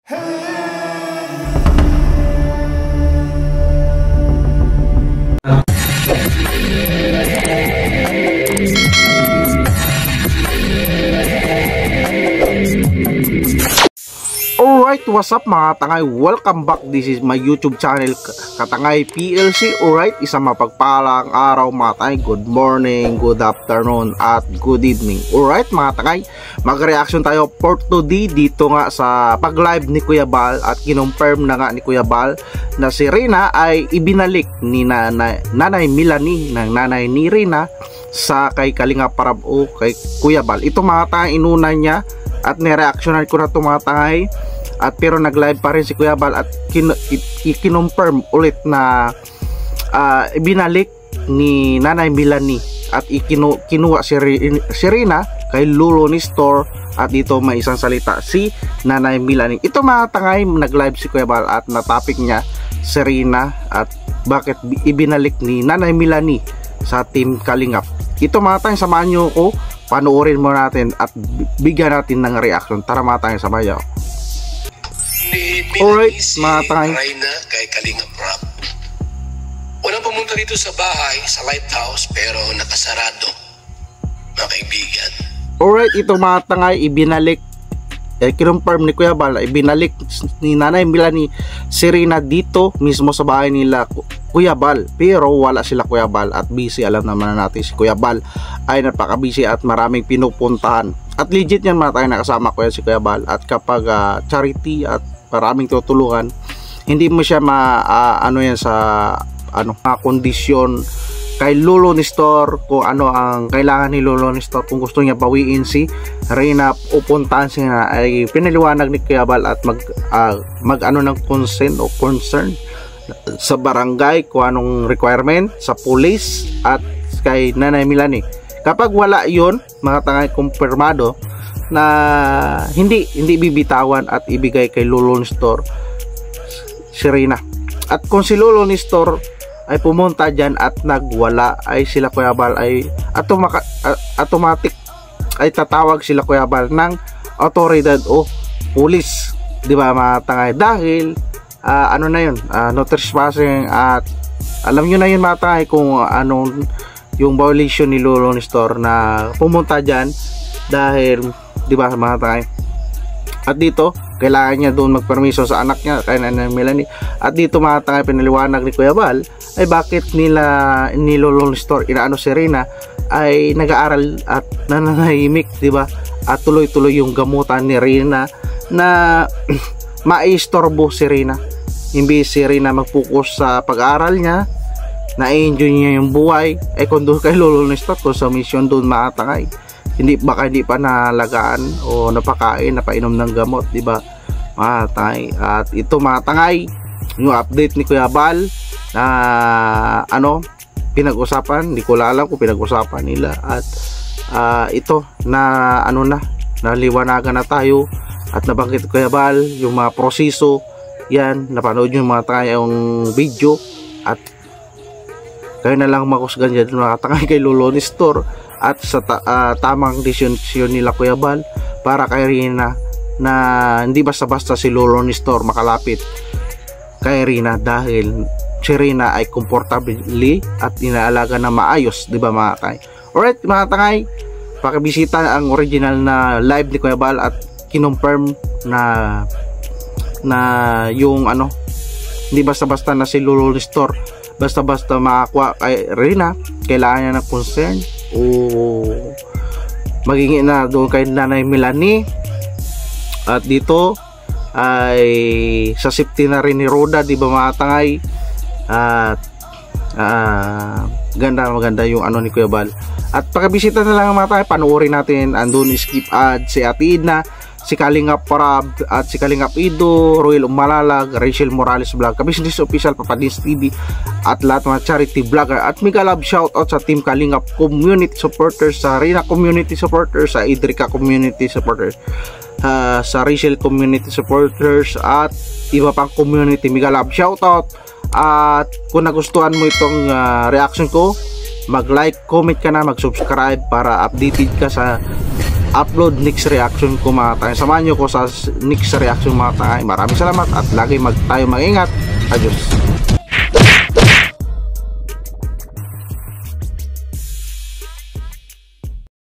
Alright, what's up mga tangay? Welcome back. This is my YouTube channel, Katangay PLC. Alright, isang mapagpalang araw mga tangay. Good morning, good afternoon, at good evening. Alright mga tangay, mag-reaction tayo for today dito nga sa pag-live ni Kuya Bal. At kinonfirm na nga ni Kuya Bal na si Rina ay ibinalik ni Nanay Melanie ng nanay ni Rina sa kay Kalinga Prab o kay Kuya Bal. Ito mga tangay, inuna niya at nireactionan ko na ito mga tangay. At pero nag-live pa rin si Kuya Bal at kinonfirm ulit na ibinalik ni Nanay Melanie at kinuha si Rina kay Lolo Nestor. At dito may isang salita si Nanay Melanie. Ito mga tangay, nag-live si Kuya Bal at na-topic niya si Rina at bakit ibinalik ni Nanay Melanie sa Team Kalingap. Ito mga tangay, samahan nyo ko, panoorin mo natin at bigyan natin ng reaction. Tara mga tangay, samahan nyo. Alright, mga tangay, Rina kay Kalinga Prab. Walang pumunta dito sa bahay, sa lighthouse, pero nakasarado, mga kaibigan. Alright, ito mga tangay, ibinalik, kinonfirm ni Kuya Bal, ibinalik ni Nanay Melanie si Rina dito mismo sa bahay nila Kuya Bal. Pero wala sila Kuya Bal at busy. Alam naman natin si Kuya Bal ay napaka-busy at maraming pinupuntahan. At legit yan mga tangay, nakasama ko yan si Kuya Bal. At kapag charity at maraming tutulungan, hindi mo siya ano yan sa kondisyon kay Lolo Nestor, kung ano ang kailangan ni Lolo Nestor. Kung gusto niya bawiin si Rina, upuntahan siya, ay pinaliwanag ni Kuya Bal at mag ano ng consent o concern sa barangay kung anong requirement sa police at kay Nanay Melanie. Kapag wala yun mga tangay, kumpirmado na hindi bibitawan at ibigay kay Lolo Nestor si Rina. At kung si Lolo Nestor ay pumunta dyan at nagwala, ay sila Kuya Bal ay automatic ay tatawag sila Kuya Bal ng otoridad o police, di ba mga tangay? Dahil ano na yun, no trespassing. At alam nyo na yun mga tangay kung anong yung violation ni Lolo Nestor na pumunta dyan, dahil di ba mga tangay, at dito kailangan niya doon magpermiso sa anak niya kay Nanay Melanie. At dito mga tangay, pinaliwanag ni Kuya Bal ay bakit ni Lolo Nestor inaano si Rina ay nag-aaral at nananahimik, di ba? At tuloy-tuloy yung gamutan ni Rina na maistorbo si Rina. Imbis si Rina mag-focus sa pag-aaral niya, na-enjoy niya yung buhay, ay kung doon kay Lolo Nestor, kung sa mission doon mga tangay, hindi pa nalagaan o napakain, napainom ng gamot, di ba mga tangay? At ito mga tangay, yung update ni Kuya Bal na pinag-usapan, hindi ko alam kung pinag-usapan nila. At ito na naliwanagan na tayo at nabanggit Kuya Bal yung mga proseso. Yan, napanood yung mga tangay yung video at kayo na lang makusgan dyan mga tangay kay Lolo Nestor at sa tamang desisyon nila Kuya Bal para kay Rina, na hindi basta-basta si Lolo Nestor makalapit kay Rina dahil si Rina ay komportably at inaalaga na maayos, di ba mga tangay? Alright mga tangay, pakibisita ang original na live ni Kuya Bal at kinonfirm na yung hindi basta-basta na si Lolo Nestor basta-basta makakuha kay Rina, kailangan niya ng concern o magiging na doon kay Nanay Melanie. At dito ay sa safety na rin ni Roda, di ba mga tangay? At maganda yung ni Kuya Bal. At pakibisita na lang mga tangay, panoorin natin. Andun skip ad si Ate Edna, si Kalinga Prab at si Kalinga Ido, Royal Umalalag, Rachel Morales Vlog, Kabisnes Official, Papadins TV at lahat mga charity vlogger. At mega love shoutout sa Team Kalinga community supporters, sa Rina community supporters, sa Idrika community supporters, sa Rachel community supporters at iba pang community. Mega love shoutout. At kung nagustuhan mo itong reaction ko, mag-like, comment ka na, mag-subscribe para updated ka sa upload next reaction ko mga tangay. Samahan nyo ko sa next reaction mga tangay. Maraming salamat at lagi tayo mag-ingat. Adios.